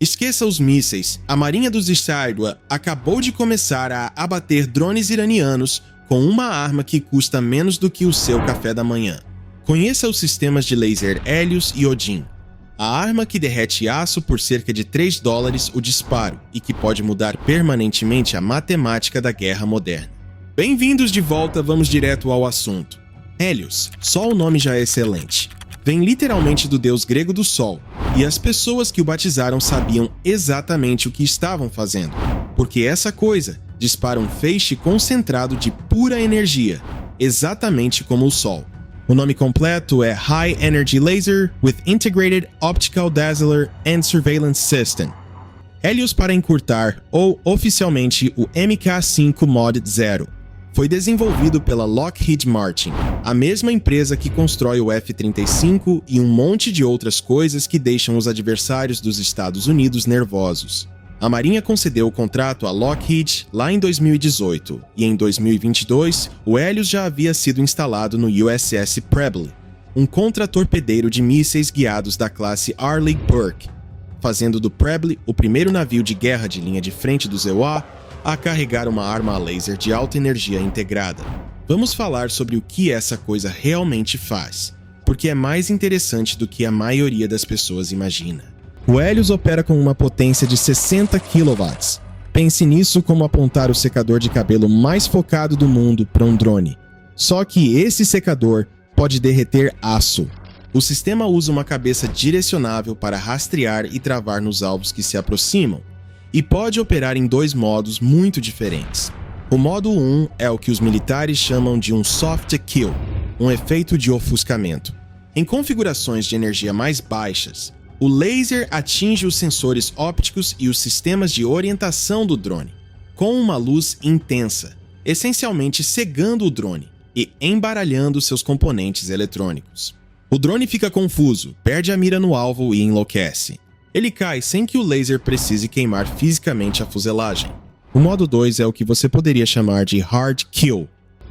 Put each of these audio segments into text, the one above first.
Esqueça os mísseis, a Marinha dos Ishardua acabou de começar a abater drones iranianos com uma arma que custa menos do que o seu café da manhã. Conheça os sistemas de laser Helios e Odin, a arma que derrete aço por cerca de $3 o disparo e que pode mudar permanentemente a matemática da guerra moderna. Bem-vindos de volta, vamos direto ao assunto. Helios, só o nome já é excelente. Vem literalmente do deus grego do sol, e as pessoas que o batizaram sabiam exatamente o que estavam fazendo, porque essa coisa dispara um feixe concentrado de pura energia, exatamente como o sol. O nome completo é High Energy Laser with Integrated Optical Dazzler and Surveillance System. Helios para encurtar, ou oficialmente o MK5 Mod 0. Foi desenvolvido pela Lockheed Martin, a mesma empresa que constrói o F-35 e um monte de outras coisas que deixam os adversários dos Estados Unidos nervosos. A Marinha concedeu o contrato à Lockheed lá em 2018, e em 2022, o Helios já havia sido instalado no USS Preble, um contra-torpedeiro de mísseis guiados da classe Arleigh Burke, fazendo do Preble o primeiro navio de guerra de linha de frente do EUA a carregar uma arma a laser de alta energia integrada. Vamos falar sobre o que essa coisa realmente faz, porque é mais interessante do que a maioria das pessoas imagina. O Helios opera com uma potência de 60 kW. Pense nisso como apontar o secador de cabelo mais focado do mundo para um drone. Só que esse secador pode derreter aço. O sistema usa uma cabeça direcionável para rastrear e travar nos alvos que se aproximam, e pode operar em dois modos muito diferentes. O modo 1 é o que os militares chamam de um soft kill, um efeito de ofuscamento. Em configurações de energia mais baixas, o laser atinge os sensores ópticos e os sistemas de orientação do drone, com uma luz intensa, essencialmente cegando o drone e embaralhando seus componentes eletrônicos. O drone fica confuso, perde a mira no alvo e enlouquece. Ele cai sem que o laser precise queimar fisicamente a fuselagem. O modo 2 é o que você poderia chamar de Hard Kill.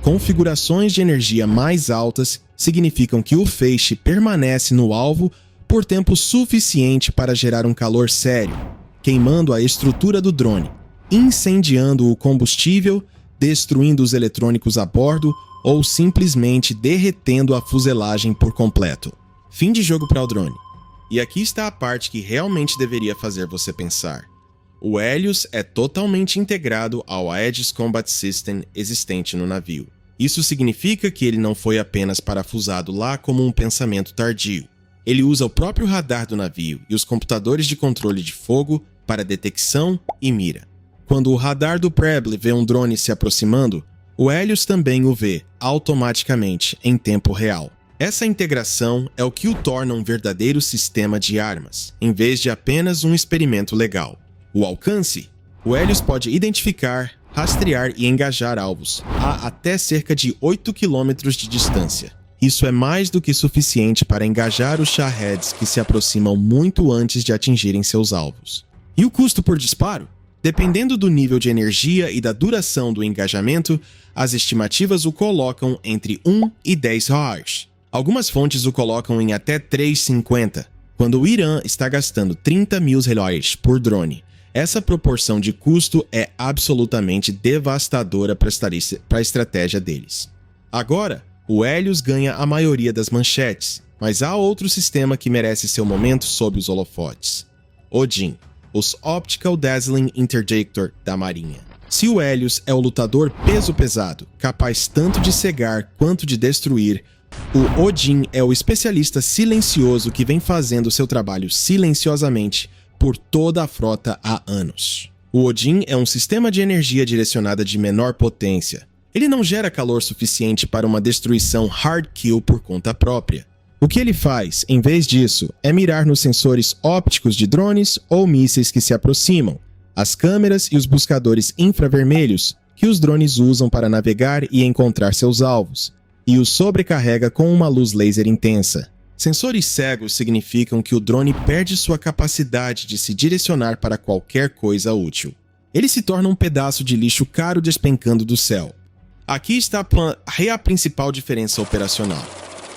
Configurações de energia mais altas significam que o feixe permanece no alvo por tempo suficiente para gerar um calor sério, queimando a estrutura do drone, incendiando o combustível, destruindo os eletrônicos a bordo ou simplesmente derretendo a fuselagem por completo. Fim de jogo para o drone. E aqui está a parte que realmente deveria fazer você pensar. O Helios é totalmente integrado ao Aegis Combat System existente no navio. Isso significa que ele não foi apenas parafusado lá como um pensamento tardio. Ele usa o próprio radar do navio e os computadores de controle de fogo para detecção e mira. Quando o radar do Preble vê um drone se aproximando, o Helios também o vê automaticamente em tempo real. Essa integração é o que o torna um verdadeiro sistema de armas, em vez de apenas um experimento legal. O alcance: o Helios pode identificar, rastrear e engajar alvos a até cerca de 8 km de distância. Isso é mais do que suficiente para engajar os Shaheeds que se aproximam muito antes de atingirem seus alvos. E o custo por disparo? Dependendo do nível de energia e da duração do engajamento, as estimativas o colocam entre 1 e 10 reais. Algumas fontes o colocam em até 3,50, quando o Irã está gastando 30 mil reais por drone. Essa proporção de custo é absolutamente devastadora para a estratégia deles. Agora, o Helios ganha a maioria das manchetes, mas há outro sistema que merece seu momento sob os holofotes. Odin, os Optical Dazzling Interdictor da Marinha. Se o Helios é o lutador peso pesado, capaz tanto de cegar quanto de destruir, o Odin é o especialista silencioso que vem fazendo seu trabalho silenciosamente por toda a frota há anos. O Odin é um sistema de energia direcionada de menor potência. Ele não gera calor suficiente para uma destruição hard kill por conta própria. O que ele faz, em vez disso, é mirar nos sensores ópticos de drones ou mísseis que se aproximam, as câmeras e os buscadores infravermelhos que os drones usam para navegar e encontrar seus alvos, e os sobrecarrega com uma luz laser intensa. Sensores cegos significam que o drone perde sua capacidade de se direcionar para qualquer coisa útil. Ele se torna um pedaço de lixo caro despencando do céu. Aqui está a principal diferença operacional.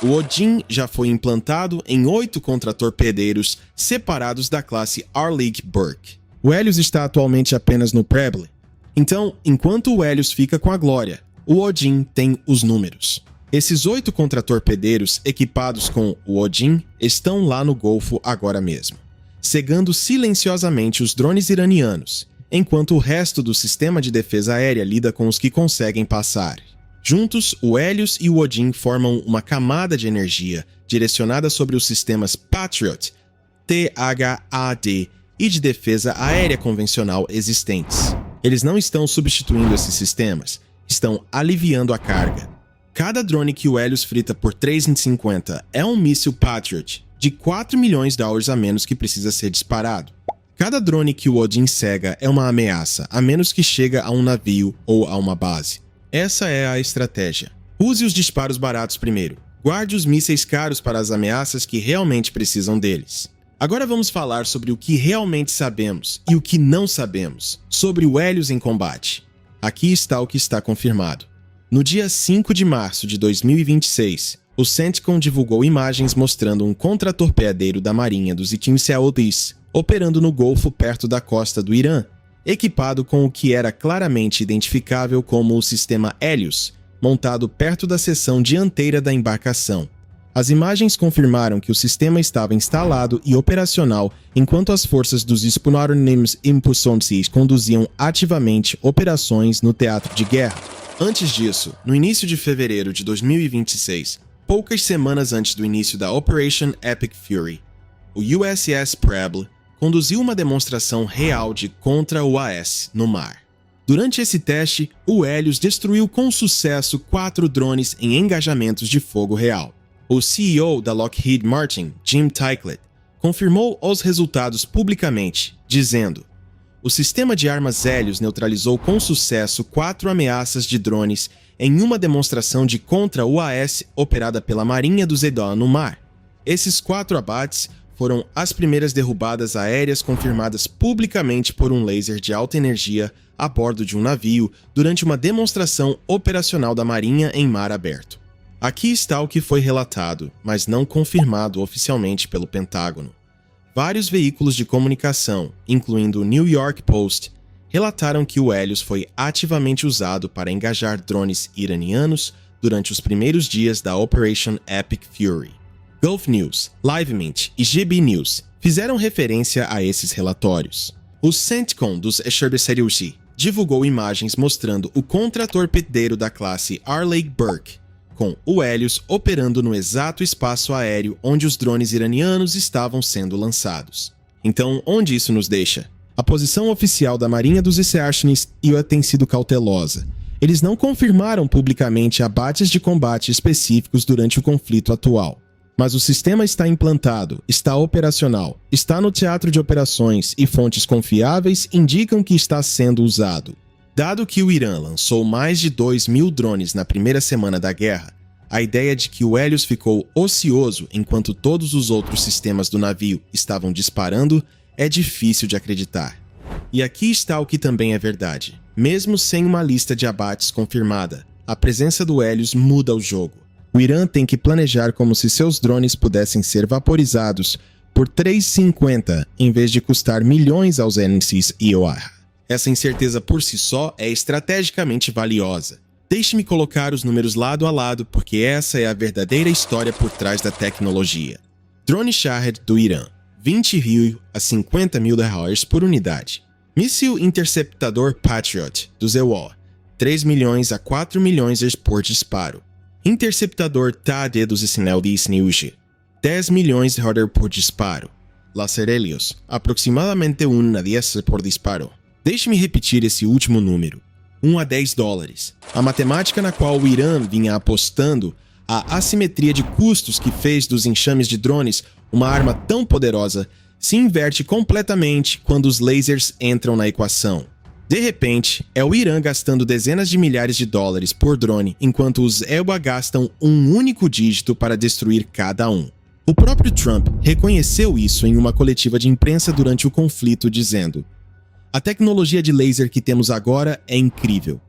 O Odin já foi implantado em 8 contratorpedeiros separados da classe Arleigh Burke. O Helios está atualmente apenas no Preble. Então, enquanto o Helios fica com a glória, o Odin tem os números. Esses 8 contratorpedeiros equipados com o Odin estão lá no Golfo agora mesmo, cegando silenciosamente os drones iranianos, enquanto o resto do sistema de defesa aérea lida com os que conseguem passar. Juntos, o Helios e o Odin formam uma camada de energia direcionada sobre os sistemas Patriot, THAAD e de defesa aérea convencional existentes. Eles não estão substituindo esses sistemas, estão aliviando a carga. Cada drone que o Helios frita por 3,50 é um míssil Patriot de $4 milhões a menos que precisa ser disparado. Cada drone que o Odin cega é uma ameaça, a menos que chegue a um navio ou a uma base. Essa é a estratégia. Use os disparos baratos primeiro. Guarde os mísseis caros para as ameaças que realmente precisam deles. Agora vamos falar sobre o que realmente sabemos e o que não sabemos sobre o Helios em combate. Aqui está o que está confirmado. No dia 5 de março de 2026, o CENTCOM divulgou imagens mostrando um contratorpeadeiro da Marinha dos Estados Unidos operando no Golfo perto da costa do Irã, equipado com o que era claramente identificável como o sistema Helios, montado perto da seção dianteira da embarcação. As imagens confirmaram que o sistema estava instalado e operacional enquanto as forças dos Disponoronymous Impulsonsis conduziam ativamente operações no teatro de guerra. Antes disso, no início de fevereiro de 2026, poucas semanas antes do início da Operation Epic Fury, o USS Preble conduziu uma demonstração real de contra-UAS no mar. Durante esse teste, o Helios destruiu com sucesso 4 drones em engajamentos de fogo real. O CEO da Lockheed Martin, Jim Taiclet, confirmou os resultados publicamente, dizendo: "O sistema de armas Helios neutralizou com sucesso 4 ameaças de drones em uma demonstração de contra-UAS operada pela Marinha dos Estados Unidos no mar. Esses 4 abates foram as primeiras derrubadas aéreas confirmadas publicamente por um laser de alta energia a bordo de um navio durante uma demonstração operacional da Marinha em mar aberto." Aqui está o que foi relatado, mas não confirmado oficialmente pelo Pentágono. Vários veículos de comunicação, incluindo o New York Post, relataram que o Helios foi ativamente usado para engajar drones iranianos durante os primeiros dias da Operation Epic Fury. Gulf News, LiveMint e GB News fizeram referência a esses relatórios. O CENTCOM dos Eshebeseriusi divulgou imagens mostrando o contratorpedeiro da classe Arleigh Burke, com o Helios operando no exato espaço aéreo onde os drones iranianos estavam sendo lançados. Então, onde isso nos deixa? A posição oficial da Marinha dos Estados Unidos tem sido cautelosa. Eles não confirmaram publicamente abates de combate específicos durante o conflito atual. Mas o sistema está implantado, está operacional, está no teatro de operações e fontes confiáveis indicam que está sendo usado. Dado que o Irã lançou mais de 2.000 drones na primeira semana da guerra, a ideia de que o Helios ficou ocioso enquanto todos os outros sistemas do navio estavam disparando é difícil de acreditar. E aqui está o que também é verdade. Mesmo sem uma lista de abates confirmada, a presença do Helios muda o jogo. O Irã tem que planejar como se seus drones pudessem ser vaporizados por 3,50 em vez de custar milhões aos NCs e OAR. Essa incerteza por si só é estrategicamente valiosa. Deixe-me colocar os números lado a lado porque essa é a verdadeira história por trás da tecnologia. Drone Shahed do Irã, 20 mil a 50 mil dólares por unidade. Míssil interceptador Patriot do ZEWO, 3 milhões a 4 milhões por disparo. Interceptador THAAD dos Estados Unidos, 10 milhões de dólares por disparo. Laser Helios, aproximadamente 1 a 10 por disparo. Deixe-me repetir esse último número, 1 a 10 dólares. A matemática na qual o Irã vinha apostando, a assimetria de custos que fez dos enxames de drones uma arma tão poderosa, se inverte completamente quando os lasers entram na equação. De repente, é o Irã gastando dezenas de milhares de dólares por drone, enquanto os EUA gastam um único dígito para destruir cada um. O próprio Trump reconheceu isso em uma coletiva de imprensa durante o conflito, dizendo: "A tecnologia de laser que temos agora é incrível."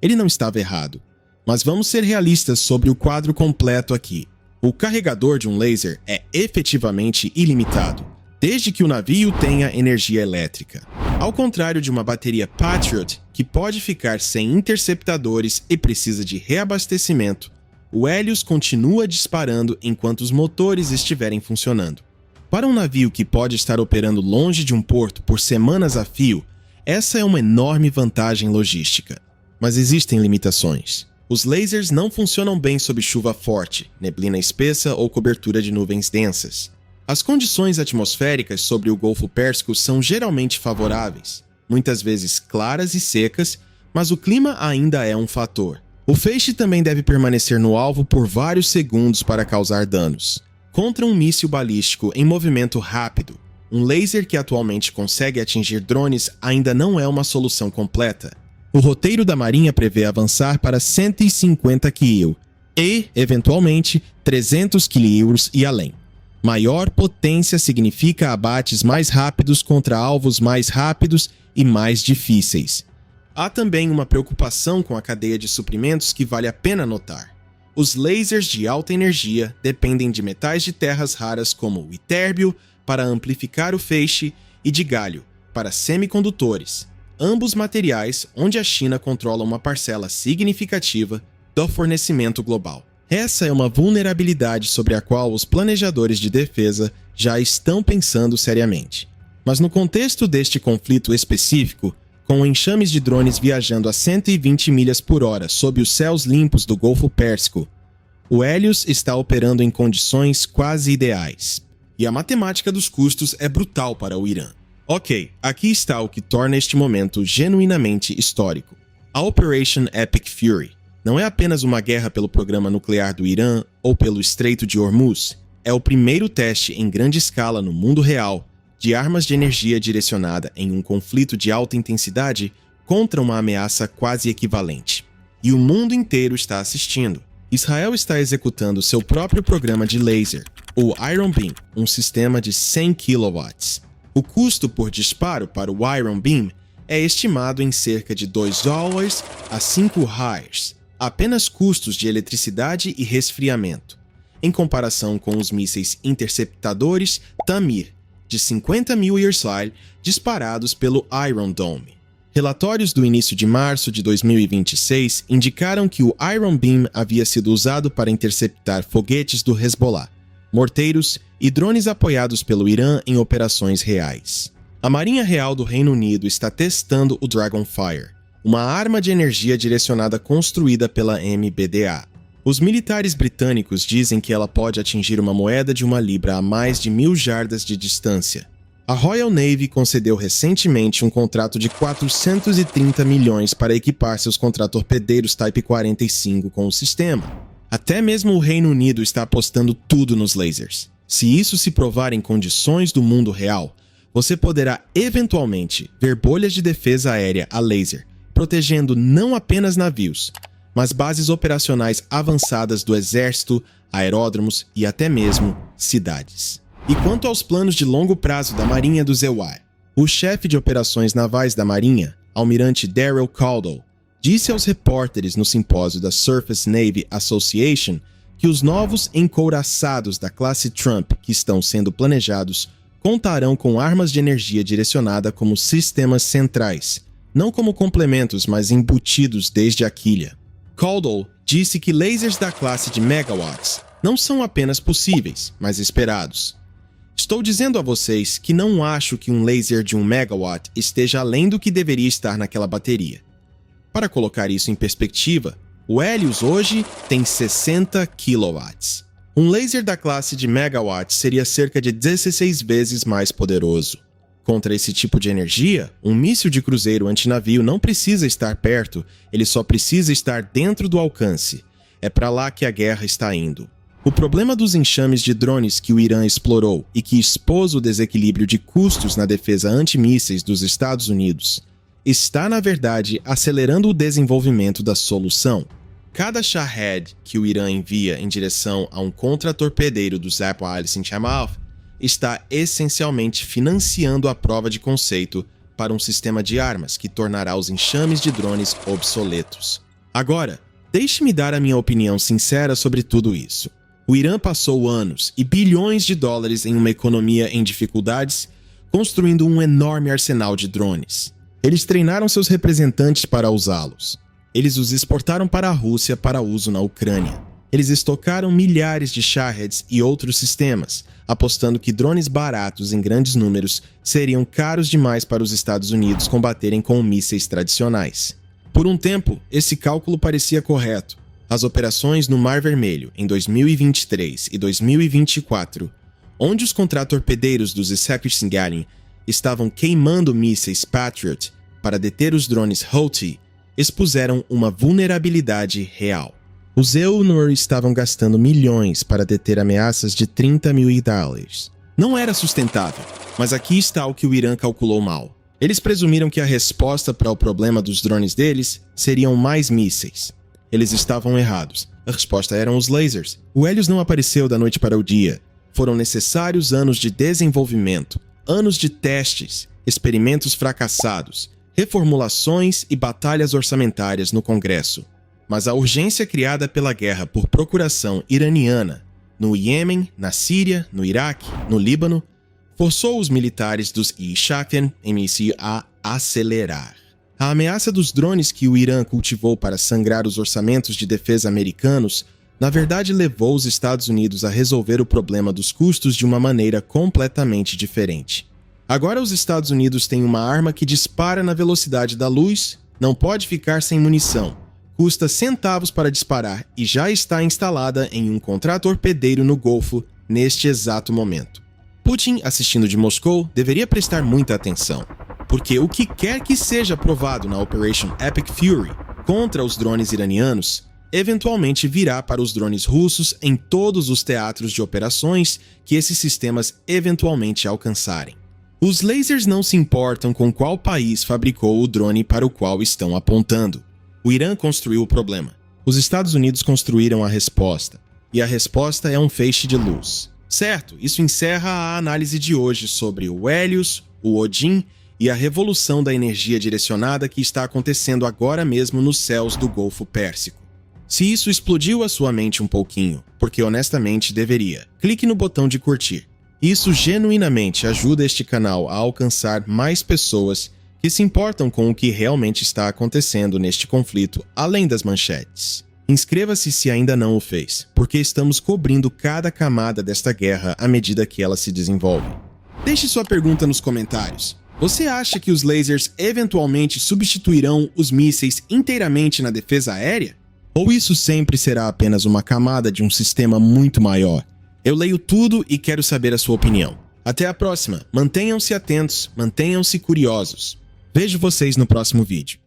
Ele não estava errado. Mas vamos ser realistas sobre o quadro completo aqui. O carregador de um laser é efetivamente ilimitado, desde que o navio tenha energia elétrica. Ao contrário de uma bateria Patriot, que pode ficar sem interceptadores e precisa de reabastecimento, o Helios continua disparando enquanto os motores estiverem funcionando. Para um navio que pode estar operando longe de um porto por semanas a fio, essa é uma enorme vantagem logística. Mas existem limitações. Os lasers não funcionam bem sob chuva forte, neblina espessa ou cobertura de nuvens densas. As condições atmosféricas sobre o Golfo Pérsico são geralmente favoráveis, muitas vezes claras e secas, mas o clima ainda é um fator. O feixe também deve permanecer no alvo por vários segundos para causar danos. Contra um míssil balístico em movimento rápido, um laser que atualmente consegue atingir drones ainda não é uma solução completa. O roteiro da Marinha prevê avançar para 150 kg e, eventualmente, 300 kg e além. Maior potência significa abates mais rápidos contra alvos mais rápidos e mais difíceis. Há também uma preocupação com a cadeia de suprimentos que vale a pena notar. Os lasers de alta energia dependem de metais de terras raras como o itérbio para amplificar o feixe e de galho para semicondutores, ambos materiais onde a China controla uma parcela significativa do fornecimento global. Essa é uma vulnerabilidade sobre a qual os planejadores de defesa já estão pensando seriamente. Mas no contexto deste conflito específico, com enxames de drones viajando a 120 milhas por hora sob os céus limpos do Golfo Pérsico, o Helios está operando em condições quase ideais. E a matemática dos custos é brutal para o Irã. Ok, aqui está o que torna este momento genuinamente histórico. A Operation Epic Fury não é apenas uma guerra pelo programa nuclear do Irã ou pelo Estreito de Hormuz, é o primeiro teste em grande escala no mundo real de armas de energia direcionada em um conflito de alta intensidade contra uma ameaça quase equivalente. E o mundo inteiro está assistindo. Israel está executando seu próprio programa de laser, o Iron Beam, um sistema de 100 kW. O custo por disparo para o Iron Beam é estimado em cerca de $2 a $5, apenas custos de eletricidade e resfriamento, em comparação com os mísseis interceptadores Tamir, de 50 mil Earslide, disparados pelo Iron Dome. Relatórios do início de março de 2026 indicaram que o Iron Beam havia sido usado para interceptar foguetes do Hezbollah, morteiros e drones apoiados pelo Irã em operações reais. A Marinha Real do Reino Unido está testando o Dragonfire, uma arma de energia direcionada construída pela MBDA. Os militares britânicos dizem que ela pode atingir uma moeda de 1 libra a mais de 1.000 jardas de distância. A Royal Navy concedeu recentemente um contrato de 430 milhões para equipar seus contratorpedeiros Type 45 com o sistema. Até mesmo o Reino Unido está apostando tudo nos lasers. Se isso se provar em condições do mundo real, você poderá eventualmente ver bolhas de defesa aérea a laser, protegendo não apenas navios, mas bases operacionais avançadas do exército, aeródromos e até mesmo cidades. E quanto aos planos de longo prazo da Marinha do Zewar, o chefe de operações navais da Marinha, almirante Daryl Caldwell, disse aos repórteres no simpósio da Surface Navy Association que os novos encouraçados da classe Trump que estão sendo planejados contarão com armas de energia direcionada como sistemas centrais, não como complementos, mas embutidos desde a quilha. Caldwell disse que lasers da classe de megawatts não são apenas possíveis, mas esperados. Estou dizendo a vocês que não acho que um laser de 1 megawatt esteja além do que deveria estar naquela bateria. Para colocar isso em perspectiva, o Helios hoje tem 60 kW. Um laser da classe de megawatt seria cerca de 16 vezes mais poderoso. Contra esse tipo de energia, um míssil de cruzeiro antinavio não precisa estar perto, ele só precisa estar dentro do alcance. É para lá que a guerra está indo. O problema dos enxames de drones que o Irã explorou e que expôs o desequilíbrio de custos na defesa antimísseis dos Estados Unidos está, na verdade, acelerando o desenvolvimento da solução. Cada Shahed que o Irã envia em direção a um contratorpedeiro do Zap Wireless em Chamouth está essencialmente financiando a prova de conceito para um sistema de armas que tornará os enxames de drones obsoletos. Agora, deixe-me dar a minha opinião sincera sobre tudo isso. O Irã passou anos e bilhões de dólares em uma economia em dificuldades, construindo um enorme arsenal de drones. Eles treinaram seus representantes para usá-los. Eles os exportaram para a Rússia para uso na Ucrânia. Eles estocaram milhares de Shaheds e outros sistemas, apostando que drones baratos em grandes números seriam caros demais para os Estados Unidos combaterem com mísseis tradicionais. Por um tempo, esse cálculo parecia correto. As operações no Mar Vermelho em 2023 e 2024, onde os contratorpedeiros dos Iskander estavam queimando mísseis Patriot para deter os drones Houthi, expuseram uma vulnerabilidade real. Os EUNUR estavam gastando milhões para deter ameaças de $30 mil. Não era sustentável, mas aqui está o que o Irã calculou mal. Eles presumiram que a resposta para o problema dos drones deles seriam mais mísseis. Eles estavam errados. A resposta eram os lasers. O Helios não apareceu da noite para o dia. Foram necessários anos de desenvolvimento, anos de testes, experimentos fracassados, reformulações e batalhas orçamentárias no Congresso. Mas a urgência criada pela guerra por procuração iraniana no Iêmen, na Síria, no Iraque, no Líbano, forçou os militares dos Iskander a acelerar. A ameaça dos drones que o Irã cultivou para sangrar os orçamentos de defesa americanos, na verdade levou os Estados Unidos a resolver o problema dos custos de uma maneira completamente diferente. Agora os Estados Unidos têm uma arma que dispara na velocidade da luz, não pode ficar sem munição, custa centavos para disparar e já está instalada em um contratorpedeiro no Golfo neste exato momento. Putin, assistindo de Moscou, deveria prestar muita atenção, porque o que quer que seja provado na Operation Epic Fury contra os drones iranianos, eventualmente virá para os drones russos em todos os teatros de operações que esses sistemas eventualmente alcançarem. Os lasers não se importam com qual país fabricou o drone para o qual estão apontando. O Irã construiu o problema. Os Estados Unidos construíram a resposta. E a resposta é um feixe de luz. Certo, isso encerra a análise de hoje sobre o Helios, o Odin e a revolução da energia direcionada que está acontecendo agora mesmo nos céus do Golfo Pérsico. Se isso explodiu a sua mente um pouquinho, porque honestamente deveria, clique no botão de curtir. Isso genuinamente ajuda este canal a alcançar mais pessoas que se importam com o que realmente está acontecendo neste conflito, além das manchetes. Inscreva-se se ainda não o fez, porque estamos cobrindo cada camada desta guerra à medida que ela se desenvolve. Deixe sua pergunta nos comentários. Você acha que os lasers eventualmente substituirão os mísseis inteiramente na defesa aérea? Ou isso sempre será apenas uma camada de um sistema muito maior? Eu leio tudo e quero saber a sua opinião. Até a próxima. Mantenham-se atentos, mantenham-se curiosos. Vejo vocês no próximo vídeo.